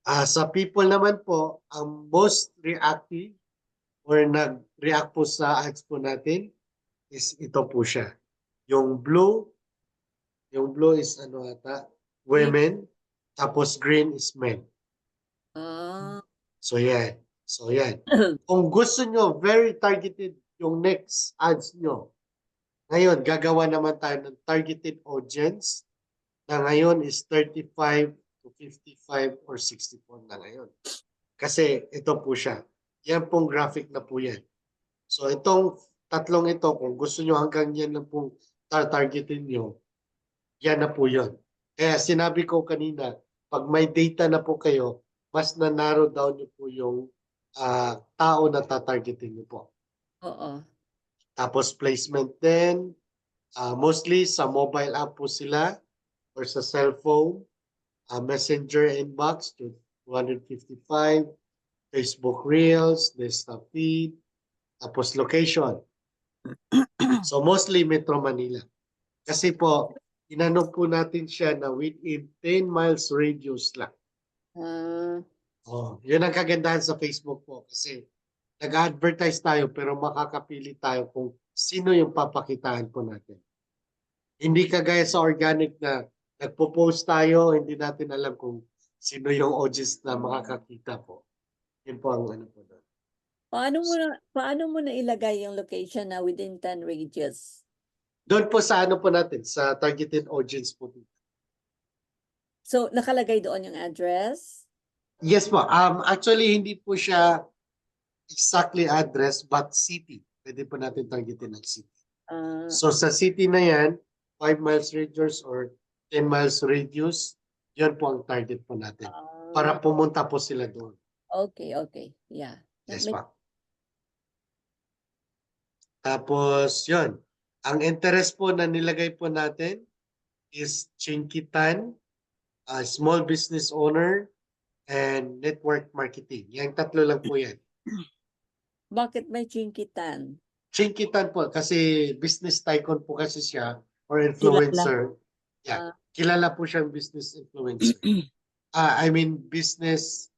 Sa people naman po, ang most reactive or nag-react po sa ads po natin is ito po siya. Yung blue is women, tapos green is men. So yan. Kung gusto nyo, very targeted yung next ads nyo. Ngayon, gagawa naman tayo ng targeted audience na ngayon is 35 to to 55 or 64 na ngayon. Kasi ito po siya. Yan pong graphic na po yan. So itong tatlong ito, kung gusto nyo hanggang yan na pong targetin nyo, yan na po yun. Kaya sinabi ko kanina, pag may data na po kayo, mas na-narrow down nyo po yung tao na tatargetin nyo po. Oo. Tapos placement din, mostly sa mobile app po sila or sa cellphone, messenger inbox to 255, Facebook Reels, desktop feed, tapos location. So mostly Metro Manila. Kasi po, inano po natin siya na within 10 miles radius lang. Ah, Oh, yun ang kagandahan sa Facebook po kasi nag-advertise tayo pero makakapili tayo kung sino yung papakitaan po natin. Hindi kagaya sa organic na nagpo-post tayo, hindi natin alam kung sino yung audience na makakakita po. Yun po ang ano po doon. paano mo na ilagay yung location na within 10 radius? Doon po sa ano po natin, sa targeted audience po. So, nakalagay doon yung address? Yes po. Actually, hindi po siya exactly address but city. Pwede po natin targetin ang city. Ah, So sa city na yan, 5 miles radius or 10 miles radius, yun po ang target po natin. Para pumunta po sila doon. okay. Yeah. That Yes makes- pa. Tapos yun. Ang interest po na nilagay po natin is Chinkitan, small business owner, and network marketing. Yang tatlo lang po yan. Bakit may chinkitan? Chinkitan po kasi business tycoon po kasi siya or influencer. Yeah. Kilala po siyang business influencer. I mean business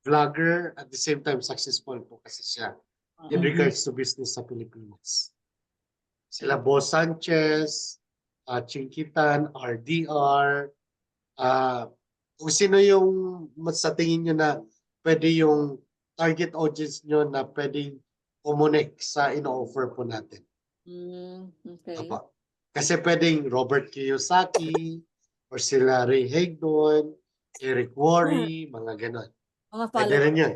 vlogger at the same time successful po kasi siya in regards to business sa Pilipinas. Sila Boss Sanchez, Chinkitan, RDR, kung sino yung sa tingin nyo na pwede yung target audience nyo na pwedeng connect sa ino-offer po natin. Okay. Apa. Kasi pwedeng Robert Kiyosaki or sila Ray Hagdon, Eric Worre, mga ganon. Mga Pwede rin yun.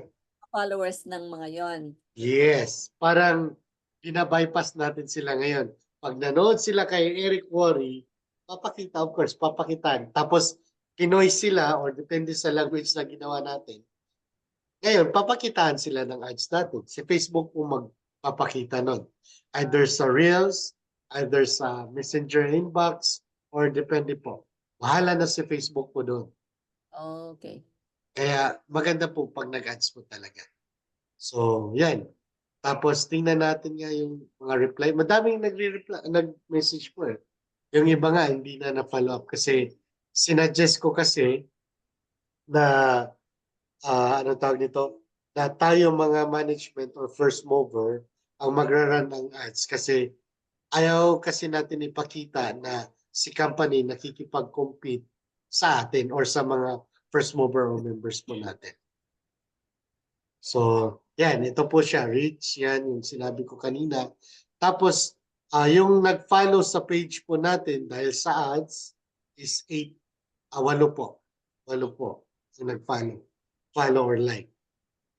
followers ng mga yon. Yes. Parang binabypass natin sila ngayon. Pag nanood sila kay Eric Worre, papakita, of course, papakitan. Tapos, Pinoy sila or depende sa language na ginawa natin. Ngayon, papakitaan sila ng ads natin. Si Facebook po magpapakita nun. Either sa Reels, either sa Messenger inbox, or depende po. Bahala na si Facebook po doon. Okay. Kaya maganda po pag nag-ads po talaga. So, yan. Tapos tingnan natin nga yung mga reply. Madaming nag-message po eh. Yung iba nga hindi na na-follow up kasi sinuggest ko kasi na ano tawag nito, na tayo mga management or first mover ang magra-run ng ads kasi ayaw kasi natin ipakita na si company nakikipag-compete sa atin or sa mga first mover or members po natin. So, yan, ito po siya, reach, yan yung sinabi ko kanina. Tapos, yung nag-follow sa page po natin dahil sa ads is 8 po. 8 po yung nag-follow. Follow or like.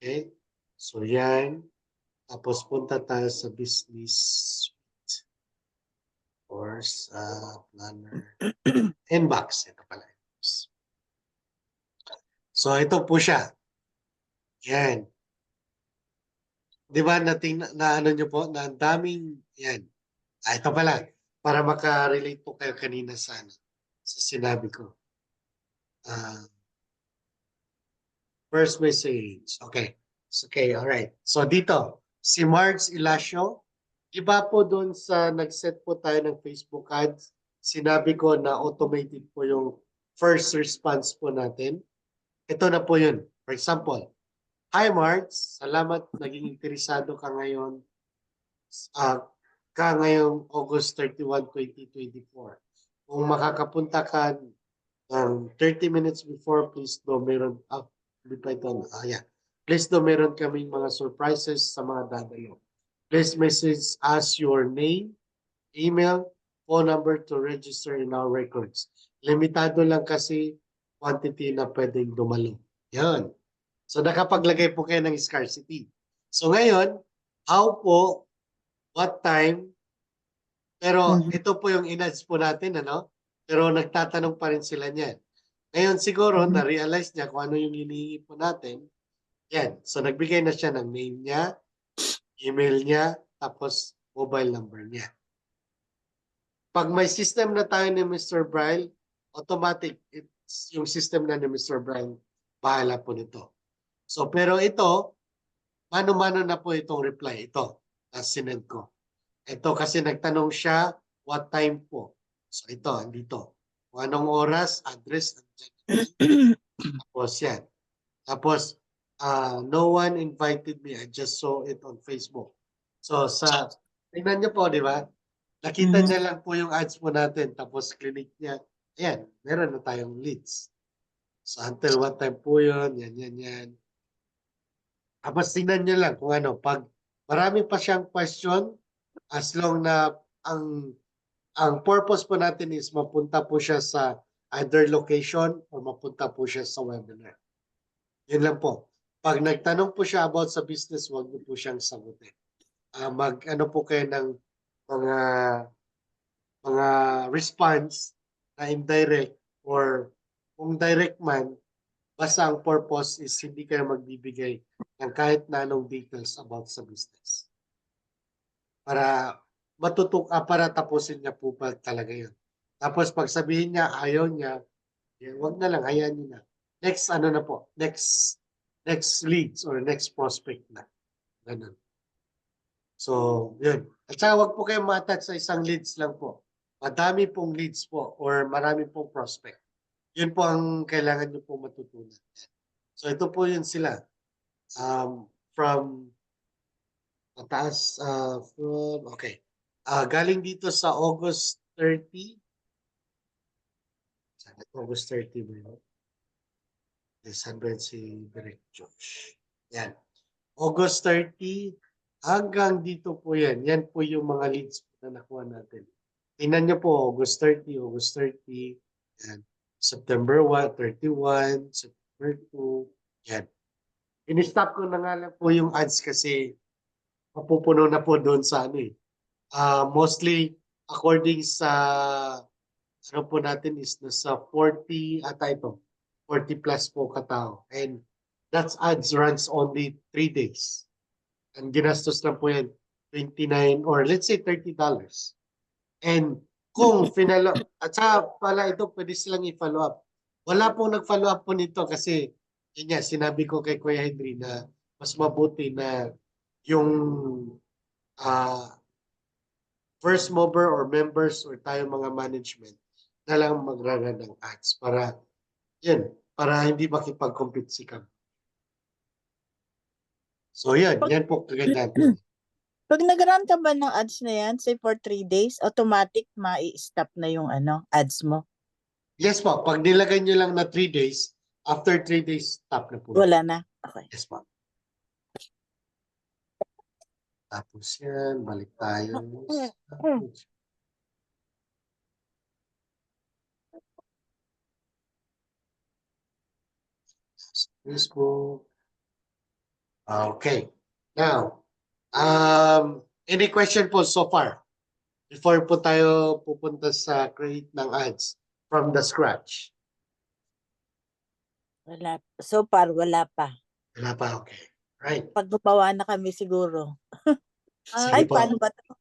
Okay? So, yan. Tapos, punta tayo sa business suite. Or sa planner. Inbox. Ito pala. So, ito po siya. Yan. Di ba na ano nyo po, na ang daming, yan. Ito pala. Para maka-relate po kayo kanina sa sinabi ko. First message. Okay. Okay, alright. So dito, si Marge Ilacio, iba po doon sa nag-set po tayo ng Facebook ads, sinabi ko na automated po yung first response po natin. Ito na po yun. For example, hi Marge, salamat naging interesado ka ngayon ngayong August 31, 2024. Kung makakapunta ka ng 30 minutes before, please do meron please do meron kaming mga surprises sa mga dadayo. Please message us your name, email, phone number to register in our records. Limitado lang kasi quantity na pwedeng dumalo. Yan. So nakapaglagay po kayo ng scarcity. So ngayon, how po, what time, pero Mhm. ito po yung in-ads po natin, ano? Pero nagtatanong pa rin sila niyan. Ngayon siguro, Mhm. na-realize niya kung ano yung hinihingi po natin. Yan. So nagbigay na siya ng name niya, email niya, tapos mobile number niya. Pag may system na tayo ni Mr. Braille, automatic, it's yung system na ni Mr. Braille, bahala po nito. So, pero ito, mano-mano na po itong reply. Ito, na sinend ko. Ito kasi nagtanong siya, what time po? So, ito, andito. Kung anong oras, address, tapos yan. Tapos, no one invited me. I just saw it on Facebook. So, tingnan niyo po, di ba? Nakita Mhm. niya lang po yung ads po natin. Tapos, clinic niya. Ayan, meron na tayong leads. So, until what time po yun? Yan. Tapos, tingnan niyo lang kung ano. Pag marami pa siyang question, as long na ang purpose po natin is mapunta po siya sa either location or mapunta po siya sa webinar. Yun lang po. Pag nagtanong po siya about sa business, wag niyo po siyang sagutin. Mag-ano po kayo ng mga mga response na indirect or kung direct man, basta ang purpose is hindi kayo magbibigay ng kahit na anong details about sa business. Para para tapusin niya po pa talaga yun. Tapos pag sabihin niya ayaw niya, wag na lang, hayaan niyo na. Next ano na po, next leads or next prospect na. Ganun. So, yun. At saka wag po kayong ma-attach sa isang leads lang po. Madami pong leads po or marami pong prospect. Yun po ang kailangan niyo po matutunan. So, ito po yun sila. From mataas, okay. Galing dito sa August 30. August 30 ba yun? Yes, hanggang si Direct Josh. Yan. August 30 hanggang dito po yan. Yan po yung mga leads na nakuha natin. Tingnan nyo po, August 30. Yan. September 1, 31, September 2. Yan. In-stop ko na nga lang po yung ads kasi mapupuno na po doon sa ano eh. Mostly, according sa ano po natin is nasa 40 ata ito. 40 plus po katao. And that's ads runs only 3 days. Ang ginastos lang po yan 29 or let's say $30. And kung finalo at saka pala ito pwede silang i-follow up. Wala pong nag-follow up po nito kasi yun nga, sinabi ko kay Kuya Henry na mas mabuti na yung first mover or members or tayo mga management na lang magrara ng ads para yun, para hindi makipag-compete si Cam. So yan po kagandahan. Pag nag-run ka ba ng ads na yan, say for 3 days, automatic ma-stop na yung ads mo? Yes po, pag nilagay nyo lang na 3 days, after 3 days, stop na po. Wala na? Okay. Yes po. Tapos yan, balik tayo. Facebook. Okay. Now, any question po so far? Before po tayo pupunta sa create ng ads from the scratch. Wala. So far, wala pa. Wala pa, okay. Right. Pag gumawa na kami siguro. Sige Ay, po. paano ba to?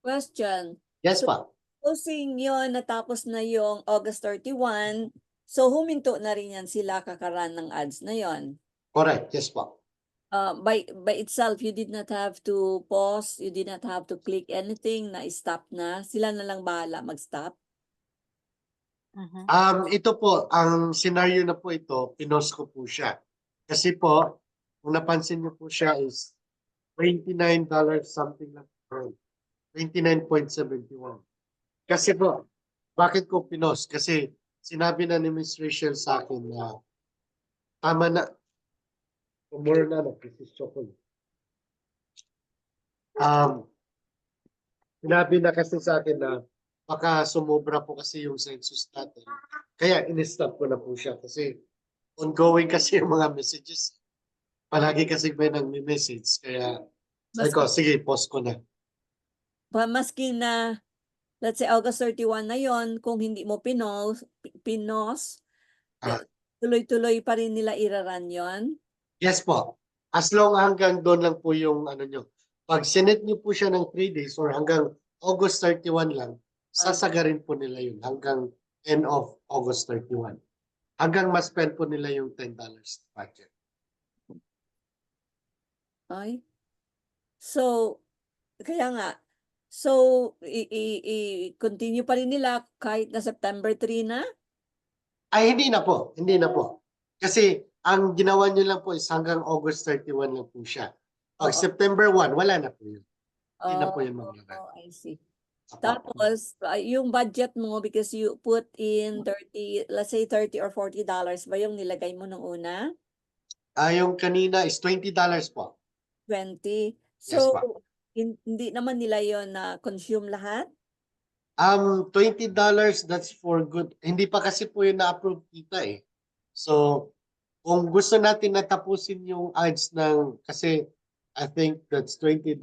Question. Yes po. Supposing yun, natapos na yung August 31, so huminto na rin yan sila kakaran ng ads na yon. Correct. Yes po. By itself, you did not have to pause, you did not have to click anything na stop na. Sila na lang bahala mag-stop. Mhm. Ito po, ang scenario na po ito, pinost ko po siya. Kasi po, kung napansin niyo po siya is $29 something lang. 29.71. Kasi po, bakit ko pinost? Kasi sinabi na ni Ms. Rachel sa akin na tama na. Umuro na, nagkisisyo ko. Sinabi na kasi sa akin na baka sumobra po kasi yung census natin. Kaya in-stop ko na po siya kasi ongoing kasi yung mga messages. Palagi kasi may nag-message. Kaya sabi ko, sige, post ko na. Maski na, let's say August 31 na yon, kung hindi mo pinos, Ah. tuloy-tuloy pa rin nila iraran yon. Yes po. As long hanggang doon lang po yung ano nyo. Pag sinet nyo po siya ng 3 days or hanggang August 31 lang, sasagarin po nila yun hanggang end of August 31. Hanggang ma-spend po nila yung $10 budget. Ay. So, kaya nga, so, i-continue pa rin nila kahit na September 3 na? Ay, hindi na po. Hindi na po. Kasi ang ginawa nyo lang po is hanggang August 31 lang po siya. Pag Oo. September 1, wala na po yun. Hindi na po yun maglaban. Oh, I see. Apo. Tapos, yung budget mo, because you put in 30, let's say $30 or $40 ba yung nilagay mo nung una? Yung kanina is $20 po. 20. Yes, So, ma'am. hindi naman nila yon na consume lahat? $20, that's for good. Hindi pa kasi po yun na-approve kita eh. So, kung gusto natin natapusin yung ads ng, kasi I think that's $20,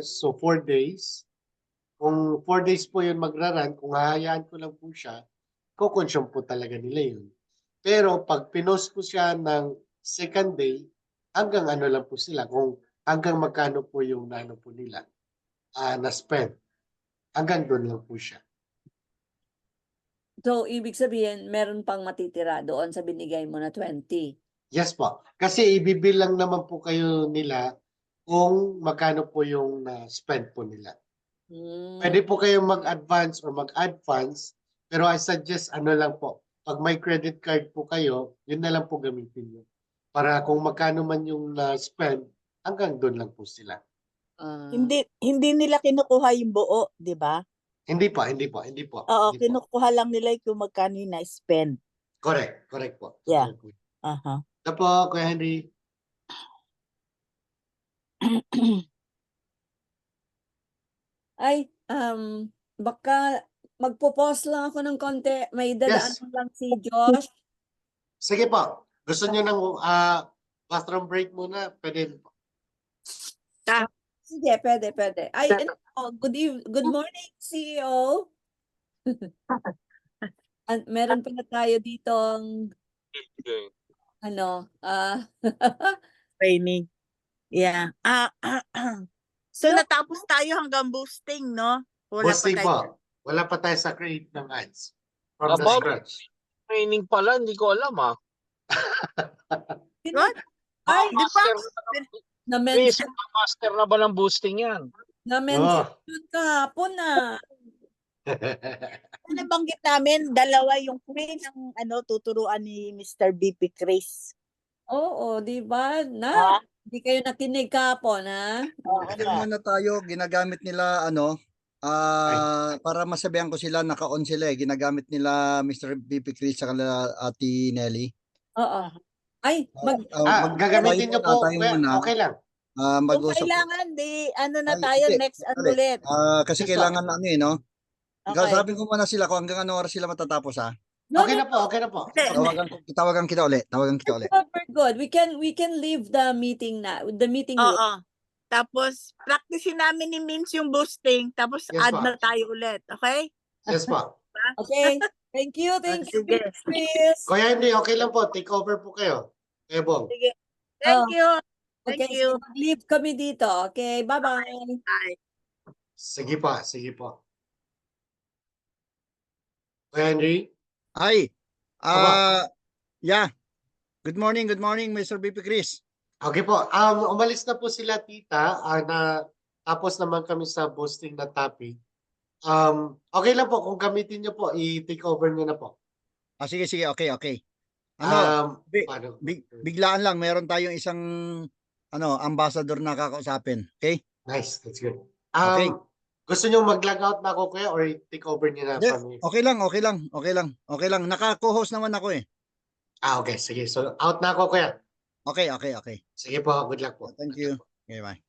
so 4 days. Kung 4 days po yun magraran, kung hahayaan ko lang po siya, kukonsume po talaga nila yun. Pero pag pinost ko siya ng second day, hanggang ano lang po sila, kung hanggang magkano po yung nano po nila na-spend. Hanggang doon lang po siya. So, ibig sabihin, meron pang matitira doon sa binigay mo na 20. Yes po. Kasi ibibilang naman po kayo nila kung magkano po yung na-spend po nila. Pwede po kayong mag-advance or mag-add funds, pero I suggest ano lang po, pag may credit card po kayo, yun na lang po gamitin nyo. Para kung magkano man yung na-spend, hanggang doon lang po sila. Hindi nila kinukuha yung buo, di ba? Hindi po. Oo, Hindi po. kinukuha lang nila kung magkano yung na-spend. Correct po. Yeah. Totoo po. Aha. Ito po, Kuya Henry. Ay, baka magpo-pause lang ako ng konti. May dadaan Yes. lang si Josh. Sige po. Gusto nyo ng bathroom break muna? Pwede po. Sige, pwede. Ay, good morning, CEO. Meron pala tayo ditong Training. Yeah. So natapos tayo hanggang boosting, no? Wala Boosting pa tayo. po. Wala pa tayo sa create ng ads. From the About scratch. training pala, hindi ko alam What? Ay, Di ba? na-mention Master na ba ng boosting yan? yun kahapon na. Nabanggit namin, dalawa yung free ng tuturuan ni Mr. BP Chris. Oo, di ba? Ah. Hindi kayo nakinig kahapon, ha? Share muna tayo, ginagamit nila para masabihan ko sila, naka-on sila ginagamit nila Mr. BP Chris sa kanila Ate Nelly. Oo. Ay, gagamitin nyo po. tayo muna. Okay lang. Kung Mag-usap. kailangan, na Ay, tayo hindi. next Sorry. ulit. Kasi Yes, kailangan no? Okay. Sabi ko muna sila kung hanggang ano oras sila matatapos no, Okay no, na po. Tawagan kita ulit. we're good. We can leave the meeting na. The meeting room. Oo. Tapos, practicein namin ni Mince yung boosting, tapos Yes, add ma'am. na tayo ulit. Okay? Yes po. Okay. Thank you, Sige. Chris. Kuya Henry, okay lang po. Take over po kayo. Kuya Bong. Sige. Thank you. Okay, Thank you. leave kami dito. Okay, bye-bye. Bye. Sige po. Kuya Henry. Ay. Aba. Yeah. Good morning, Mr. BP Chris. Okay po. Umalis na po sila tita. Tapos naman kami sa boosting na topic. Okay lang po. Kung gamitin nyo po, i-take over nyo na po. Sige. Okay. Paano? Biglaan lang, meron tayong isang ambassador na kakausapin. Okay? Nice. That's good. Okay. Gusto nyo mag-log out na ako kuya or i-take over nyo na Hindi, from me? okay lang. Naka-co-host naman ako eh. Okay. Sige. So, out na ako kuya. Okay. Sige po. Good luck po. Thank you. Okay, bye.